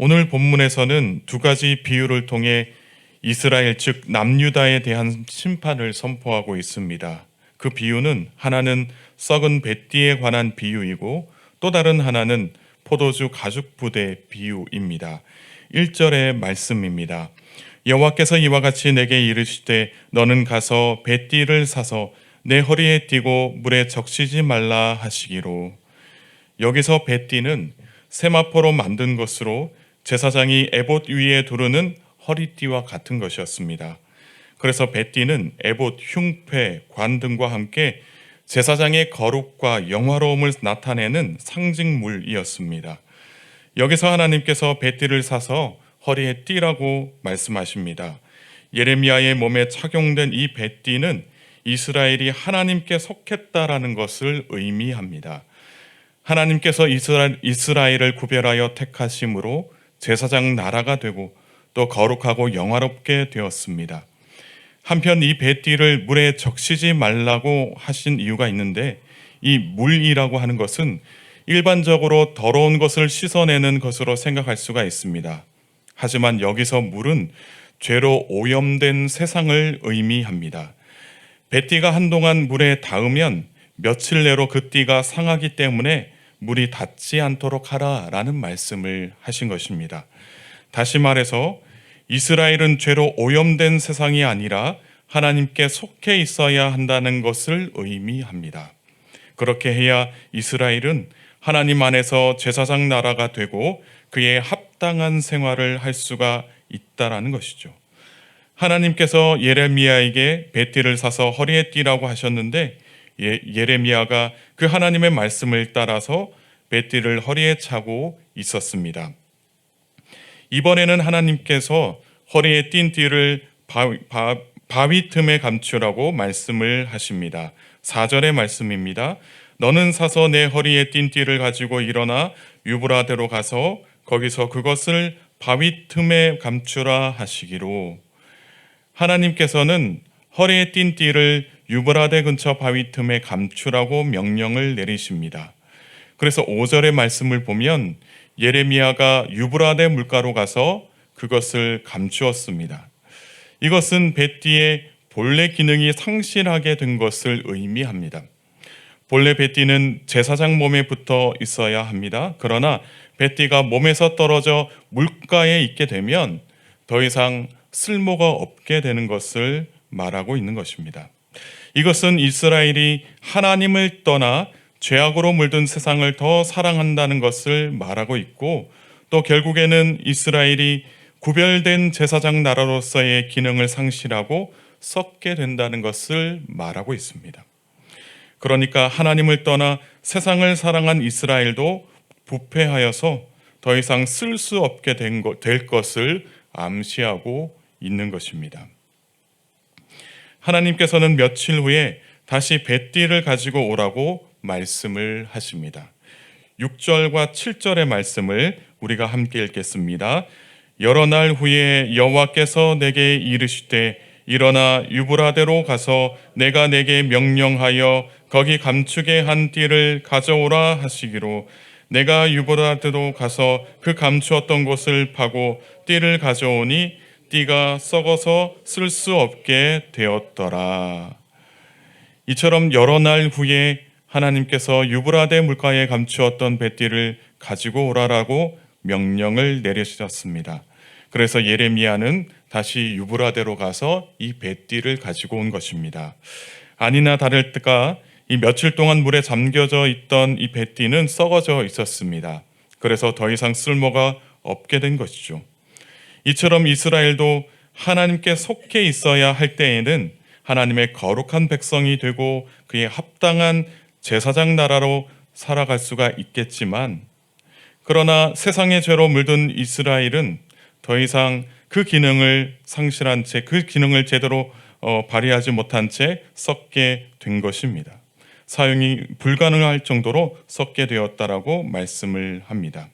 오늘 본문에서는 두 가지 비유를 통해 이스라엘 즉 남유다에 대한 심판을 선포하고 있습니다. 그 비유는 하나는 썩은 뱃띠에 관한 비유이고 또 다른 하나는 포도주 가죽 부대 비유입니다. 1절의 말씀입니다. 여호와께서 이와 같이 내게 이르시되 너는 가서 뱃띠를 사서 내 허리에 띠고 물에 적시지 말라 하시기로. 여기서 뱃띠는 세마포로 만든 것으로 제사장이 에봇 위에 두르는 허리띠와 같은 것이었습니다. 그래서 뱃띠는 에봇, 흉패, 관 등과 함께 제사장의 거룩과 영화로움을 나타내는 상징물이었습니다. 여기서 하나님께서 뱃띠를 사서 허리에 띠라고 말씀하십니다. 예레미야의 몸에 착용된 이 뱃띠는 이스라엘이 하나님께 속했다라는 것을 의미합니다. 하나님께서 이스라엘을 구별하여 택하심으로 제사장 나라가 되고 또 거룩하고 영화롭게 되었습니다. 한편 이 뱃띠를 물에 적시지 말라고 하신 이유가 있는데, 이 물이라고 하는 것은 일반적으로 더러운 것을 씻어내는 것으로 생각할 수가 있습니다. 하지만 여기서 물은 죄로 오염된 세상을 의미합니다. 뱃띠가 한동안 물에 닿으면 며칠 내로 그 띠가 상하기 때문에 물이 닿지 않도록 하라라는 말씀을 하신 것입니다. 다시 말해서 이스라엘은 죄로 오염된 세상이 아니라 하나님께 속해 있어야 한다는 것을 의미합니다. 그렇게 해야 이스라엘은 하나님 안에서 제사장 나라가 되고 그에 합당한 생활을 할 수가 있다라는 것이죠. 하나님께서 예레미야에게 뱃띠를 사서 허리에 띠라고 하셨는데 예레미야가 그 하나님의 말씀을 따라서 뱃띠를 허리에 차고 있었습니다. 이번에는 하나님께서 허리에 띈 띠를 바위 틈에 감추라고 말씀을 하십니다. 4절의 말씀입니다. 너는 사서 내 허리에 띈 띠를 가지고 일어나 유브라데로 가서 거기서 그것을 바위 틈에 감추라 하시기로. 하나님께서는 허리에 띈 띠를 유브라데 근처 바위 틈에 감추라고 명령을 내리십니다. 그래서 5절의 말씀을 보면 예레미야가 유브라데 물가로 가서 그것을 감추었습니다. 이것은 뱃띠의 본래 기능이 상실하게 된 것을 의미합니다. 본래 뱃띠는 제사장 몸에 붙어 있어야 합니다. 그러나 뱃띠가 몸에서 떨어져 물가에 있게 되면 더 이상 쓸모가 없게 되는 것을 말하고 있는 것입니다. 이것은 이스라엘이 하나님을 떠나 죄악으로 물든 세상을 더 사랑한다는 것을 말하고 있고, 또 결국에는 이스라엘이 구별된 제사장 나라로서의 기능을 상실하고 썩게 된다는 것을 말하고 있습니다. 그러니까 하나님을 떠나 세상을 사랑한 이스라엘도 부패하여서 더 이상 쓸 수 없게 될 것을 암시하고 있는 것입니다. 하나님께서는 며칠 후에 다시 뱃띠를 가지고 오라고 말씀을 하십니다. 6절과 7절의 말씀을 우리가 함께 읽겠습니다. 여러 날 후에 여호와께서 내게 이르시되 일어나 유브라데로 가서 내가 내게 명령하여 거기 감추게 한 띠를 가져오라 하시기로. 내가 유브라데로 가서 그 감추었던 곳을 파고 띠를 가져오니 띠가 썩어서 쓸 수 없게 되었더라. 이처럼 여러 날 후에 하나님께서 유브라데 물가에 감추었던 뱃띠를 가지고 오라라고 명령을 내리셨습니다. 그래서 예레미야는 다시 유브라데로 가서 이 뱃띠를 가지고 온 것입니다. 아니나 다를까 이 며칠 동안 물에 잠겨져 있던 이 뱃띠는 썩어져 있었습니다. 그래서 더 이상 쓸모가 없게 된 것이죠. 이처럼 이스라엘도 하나님께 속해 있어야 할 때에는 하나님의 거룩한 백성이 되고 그에 합당한 제사장 나라로 살아갈 수가 있겠지만, 그러나 세상의 죄로 물든 이스라엘은 더 이상 그 기능을 상실한 채, 그 기능을 제대로 발휘하지 못한 채 썩게 된 것입니다. 사용이 불가능할 정도로 썩게 되었다라고 말씀을 합니다.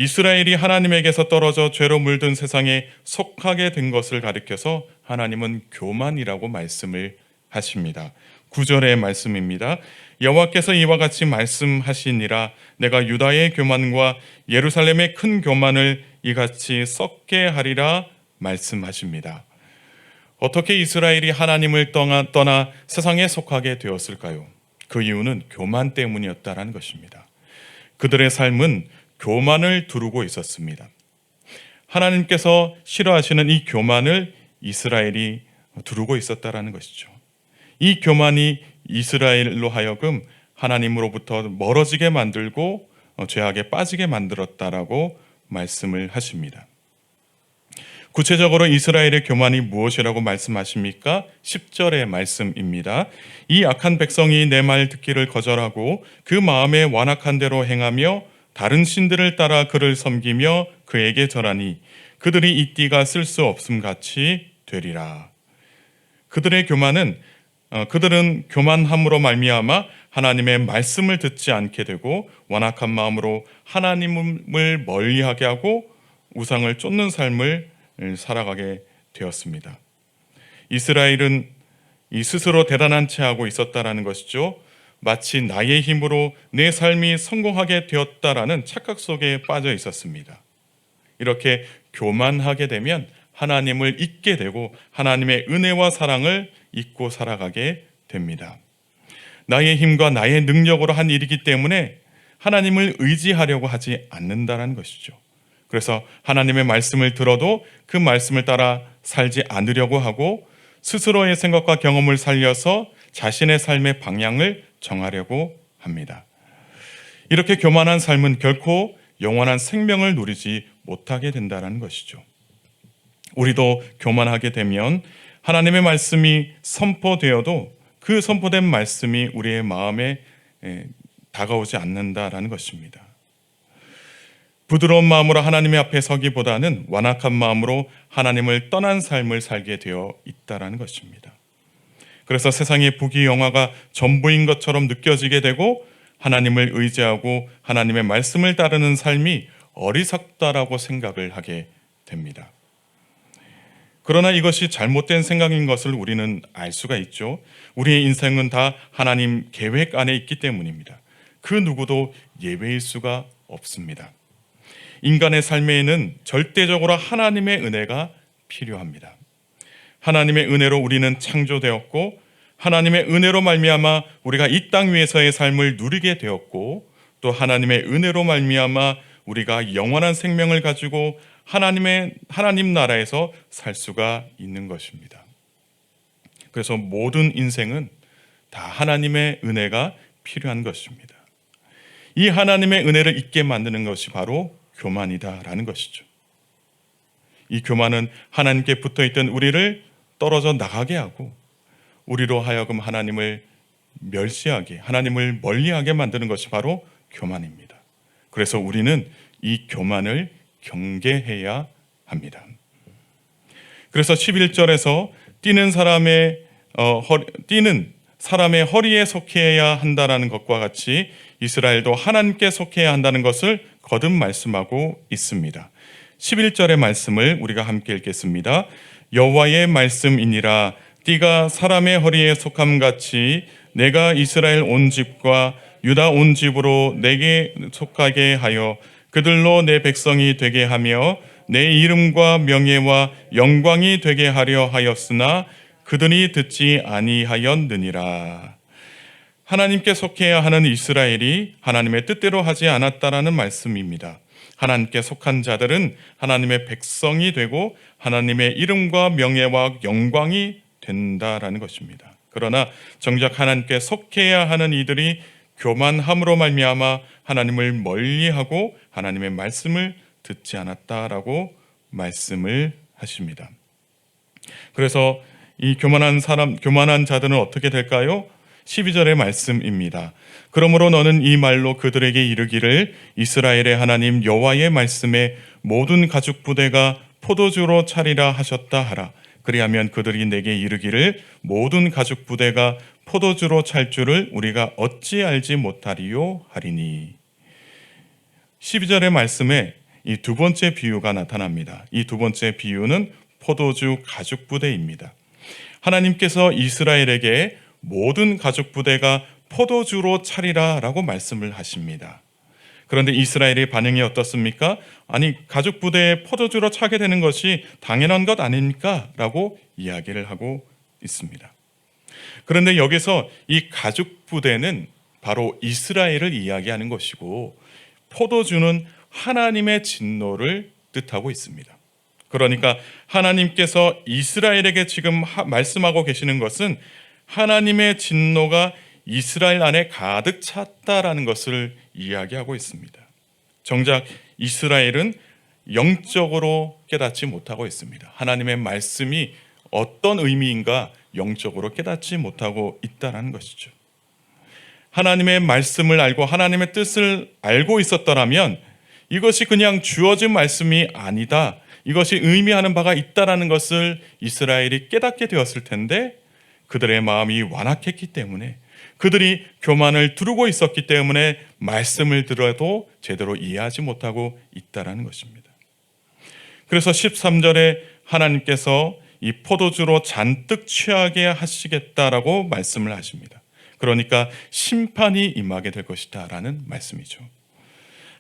이스라엘이 하나님에게서 떨어져 죄로 물든 세상에 속하게 된 것을 가리켜서 하나님은 교만이라고 말씀을 하십니다. 9절의 말씀입니다. 여호와께서 이와 같이 말씀하시니라. 내가 유다의 교만과 예루살렘의 큰 교만을 이같이 썩게 하리라 말씀하십니다. 어떻게 이스라엘이 하나님을 떠나 세상에 속하게 되었을까요? 그 이유는 교만 때문이었다라는 것입니다. 그들의 삶은 교만을 두르고 있었습니다. 하나님께서 싫어하시는 이 교만을 이스라엘이 두르고 있었다라는 것이죠. 이 교만이 이스라엘로 하여금 하나님으로부터 멀어지게 만들고 죄악에 빠지게 만들었다라고 말씀을 하십니다. 구체적으로 이스라엘의 교만이 무엇이라고 말씀하십니까? 10절의 말씀입니다. 이 악한 백성이 내 말 듣기를 거절하고 그 마음에 완악한 대로 행하며 다른 신들을 따라 그를 섬기며 그에게 절하니 그들이 이 띠가 쓸 수 없음 같이 되리라. 그들은 교만함으로 말미암아 하나님의 말씀을 듣지 않게 되고 완악한 마음으로 하나님을 멀리하게 하고 우상을 쫓는 삶을 살아가게 되었습니다. 이스라엘은 이 스스로 대단한 채 하고 있었다라는 것이죠. 마치 나의 힘으로 내 삶이 성공하게 되었다라는 착각 속에 빠져 있었습니다. 이렇게 교만하게 되면 하나님을 잊게 되고 하나님의 은혜와 사랑을 잊고 살아가게 됩니다. 나의 힘과 나의 능력으로 한 일이기 때문에 하나님을 의지하려고 하지 않는다는 것이죠. 그래서 하나님의 말씀을 들어도 그 말씀을 따라 살지 않으려고 하고 스스로의 생각과 경험을 살려서 자신의 삶의 방향을 정하려고 합니다. 이렇게 교만한 삶은 결코 영원한 생명을 누리지 못하게 된다는 것이죠. 우리도 교만하게 되면 하나님의 말씀이 선포되어도 그 선포된 말씀이 우리의 마음에 다가오지 않는다라는 것입니다. 부드러운 마음으로 하나님의 앞에 서기보다는 완악한 마음으로 하나님을 떠난 삶을 살게 되어 있다라는 것입니다. 그래서 세상의 부귀영화가 전부인 것처럼 느껴지게 되고 하나님을 의지하고 하나님의 말씀을 따르는 삶이 어리석다라고 생각을 하게 됩니다. 그러나 이것이 잘못된 생각인 것을 우리는 알 수가 있죠. 우리의 인생은 다 하나님 계획 안에 있기 때문입니다. 그 누구도 예외일 수가 없습니다. 인간의 삶에는 절대적으로 하나님의 은혜가 필요합니다. 하나님의 은혜로 우리는 창조되었고 하나님의 은혜로 말미암아 우리가 이 땅 위에서의 삶을 누리게 되었고 또 하나님의 은혜로 말미암아 우리가 영원한 생명을 가지고 하나님 나라에서 살 수가 있는 것입니다. 그래서 모든 인생은 다 하나님의 은혜가 필요한 것입니다. 이 하나님의 은혜를 잊게 만드는 것이 바로 교만이다라는 것이죠. 이 교만은 하나님께 붙어있던 우리를 떨어져 나가게 하고 우리로 하여금 하나님을 멸시하게, 하나님을 멀리하게 만드는 것이 바로 교만입니다. 그래서 우리는 이 교만을 경계해야 합니다. 그래서 11절에서 띠는 사람의 허리에 속해야 한다는 것과 같이 이스라엘도 하나님께 속해야 한다는 것을 거듭 말씀하고 있습니다. 11절의 말씀을 우리가 함께 읽겠습니다. 여호와의 말씀이니라. 띠가 사람의 허리에 속함 같이 내가 이스라엘 온 집과 유다 온 집으로 내게 속하게 하여 그들로 내 백성이 되게 하며 내 이름과 명예와 영광이 되게 하려 하였으나 그들이 듣지 아니하였느니라. 하나님께 속해야 하는 이스라엘이 하나님의 뜻대로 하지 않았다라는 말씀입니다. 하나님께 속한 자들은 하나님의 백성이 되고 하나님의 이름과 명예와 영광이 된다라는 것입니다. 그러나 정작 하나님께 속해야 하는 이들이 교만함으로 말미암아 하나님을 멀리하고 하나님의 말씀을 듣지 않았다라고 말씀을 하십니다. 그래서 이 교만한 자들은 어떻게 될까요? 12절의 말씀입니다. 그러므로 너는 이 말로 그들에게 이르기를 이스라엘의 하나님 여호와의 말씀에 모든 가죽 부대가 포도주로 차리라 하셨다 하라. 그리하면 그들이 내게 이르기를 모든 가죽 부대가 포도주로 찰 줄을 우리가 어찌 알지 못하리요 하리니. 12절의 말씀에 이 두 번째 비유가 나타납니다. 이 두 번째 비유는 포도주 가죽 부대입니다. 하나님께서 이스라엘에게 모든 가죽 부대가 포도주로 차리라 라고 말씀을 하십니다. 그런데 이스라엘의 반응이 어떻습니까? 아니, 가죽 부대에 포도주로 차게 되는 것이 당연한 것 아닙니까? 라고 이야기를 하고 있습니다. 그런데 여기서 이 가죽 부대는 바로 이스라엘을 이야기하는 것이고, 포도주는 하나님의 진노를 뜻하고 있습니다. 그러니까 하나님께서 이스라엘에게 지금 말씀하고 계시는 것은 하나님의 진노가 이스라엘 안에 가득 찼다라는 것을 이야기하고 있습니다. 정작 이스라엘은 영적으로 깨닫지 못하고 있습니다. 하나님의 말씀이 어떤 의미인가 영적으로 깨닫지 못하고 있다는 것이죠. 하나님의 말씀을 알고 하나님의 뜻을 알고 있었더라면 이것이 그냥 주어진 말씀이 아니다, 이것이 의미하는 바가 있다라는 것을 이스라엘이 깨닫게 되었을 텐데, 그들의 마음이 완악했기 때문에, 그들이 교만을 두르고 있었기 때문에 말씀을 들어도 제대로 이해하지 못하고 있다라는 것입니다. 그래서 13절에 하나님께서 이 포도주로 잔뜩 취하게 하시겠다라고 말씀을 하십니다. 그러니까 심판이 임하게 될 것이다 라는 말씀이죠.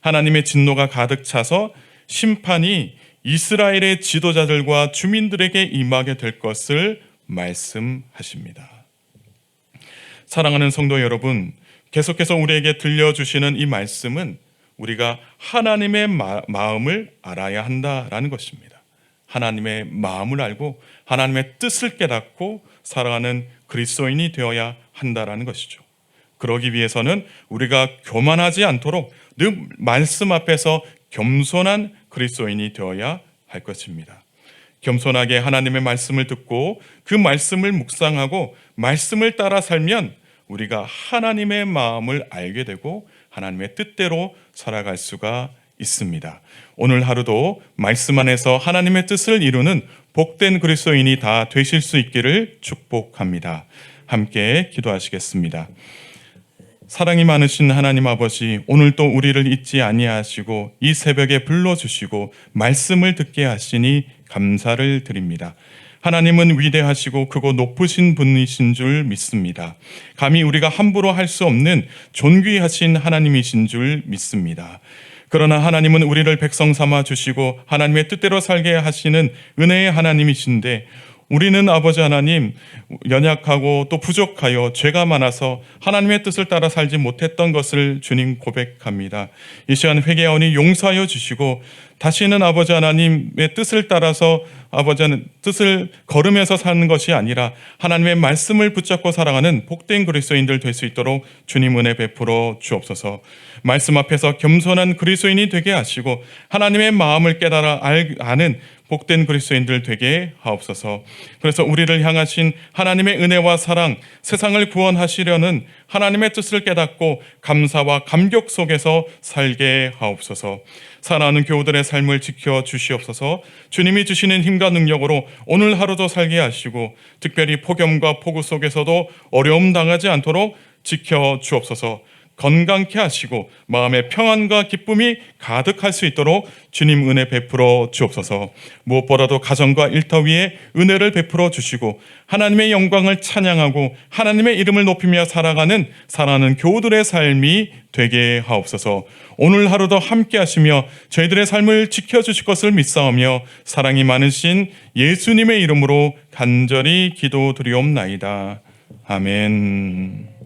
하나님의 진노가 가득 차서 심판이 이스라엘의 지도자들과 주민들에게 임하게 될 것을 말씀하십니다. 사랑하는 성도 여러분, 계속해서 우리에게 들려주시는 이 말씀은 우리가 하나님의 마음을 알아야 한다라는 것입니다. 하나님의 마음을 알고 하나님의 뜻을 깨닫고 살아가는 그리스도인이 되어야 한다라는 것이죠. 그러기 위해서는 우리가 교만하지 않도록 늘 말씀 앞에서 겸손한 그리스도인이 되어야 할 것입니다. 겸손하게 하나님의 말씀을 듣고 그 말씀을 묵상하고 말씀을 따라 살면 우리가 하나님의 마음을 알게 되고 하나님의 뜻대로 살아갈 수가 있습니다. 오늘 하루도 말씀 안에서 하나님의 뜻을 이루는 복된 그리스도인이 다 되실 수 있기를 축복합니다. 함께 기도하시겠습니다. 사랑이 많으신 하나님 아버지, 오늘도 우리를 잊지 아니하시고 이 새벽에 불러주시고 말씀을 듣게 하시니 감사를 드립니다. 하나님은 위대하시고 크고 높으신 분이신 줄 믿습니다. 감히 우리가 함부로 할 수 없는 존귀하신 하나님이신 줄 믿습니다. 그러나 하나님은 우리를 백성 삼아 주시고 하나님의 뜻대로 살게 하시는 은혜의 하나님이신데, 우리는 아버지 하나님 연약하고 또 부족하여 죄가 많아서 하나님의 뜻을 따라 살지 못했던 것을 주님 고백합니다. 이 시간 회개하오니 용서하여 주시고 다시는 아버지 하나님의 뜻을 따라서 아버지 하나님 뜻을 걸으면서 사는 것이 아니라 하나님의 말씀을 붙잡고 살아가는 복된 그리스도인들 될 수 있도록 주님 은혜 베풀어 주옵소서. 말씀 앞에서 겸손한 그리스도인이 되게 하시고 하나님의 마음을 깨달아 아는 복된 그리스도인들 되게 하옵소서. 그래서 우리를 향하신 하나님의 은혜와 사랑, 세상을 구원하시려는 하나님의 뜻을 깨닫고 감사와 감격 속에서 살게 하옵소서. 사랑하는 교우들의 삶을 지켜 주시옵소서. 주님이 주시는 힘과 능력으로 오늘 하루도 살게 하시고 특별히 폭염과 폭우 속에서도 어려움 당하지 않도록 지켜 주옵소서. 건강케 하시고 마음의 평안과 기쁨이 가득할 수 있도록 주님 은혜 베풀어 주옵소서. 무엇보다도 가정과 일터 위에 은혜를 베풀어 주시고 하나님의 영광을 찬양하고 하나님의 이름을 높이며 살아가는 사랑하는 교우들의 삶이 되게 하옵소서. 오늘 하루도 함께 하시며 저희들의 삶을 지켜주실 것을 믿사오며 사랑이 많으신 예수님의 이름으로 간절히 기도드리옵나이다. 아멘.